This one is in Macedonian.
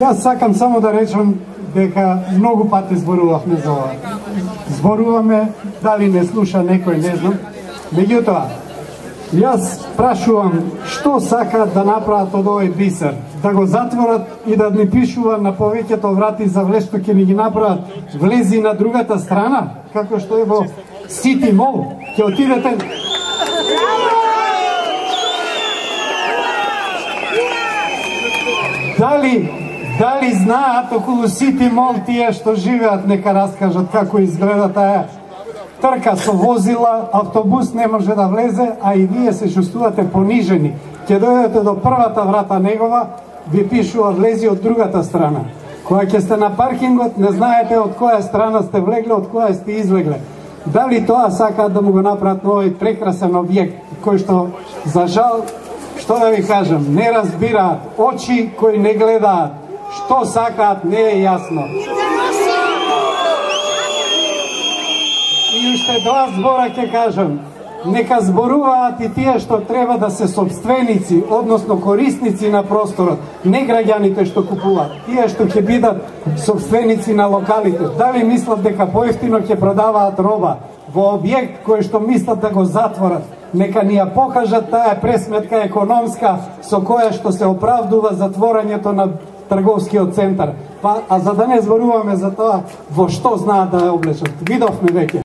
Јас сакам само да речам дека многу пати зборувавме за ова. Зборуваме, дали не слуша некој, не знам. Меѓутоа, јас прашувам што сакаат да направат од овој бисер. Да го затворат и да ни пишува на повеќето врати за влез што ќе ни ги направат влези на другата страна, како што е во Сити Мол. Ќе отидете... Дали знаат околу Сити Мол тие што живеат, нека раскажат како изгледа таа трка со возила, автобус не може да влезе, а и вие се чувствувате понижени. Ќе дојдете до првата врата негова, ви пишува влези од другата страна. Кога ќе сте на паркингот, не знаете од која страна сте влегле, од која сте излегле. Дали тоа сакаат да му го направат на овој прекрасен објект, кој што, за жал, што да ви кажам, не разбираат, очи кои не гледаат, што сакаат не е јасно. И уште два збора ќе кажам. Нека зборуваат и тие што треба да се собственици, односно корисници на просторот, не граѓаните што купуваат, тие што ќе бидат собственици на локалите. Дали мислат дека поевтино ќе продаваат роба во објект кој што мислат да го затворат? Нека ни ја покажат таа пресметка економска со која што се оправдува затворањето на трговскиот центар. А за да не зборуваме за тоа во што знаат да ја облечат. Видовме веќе.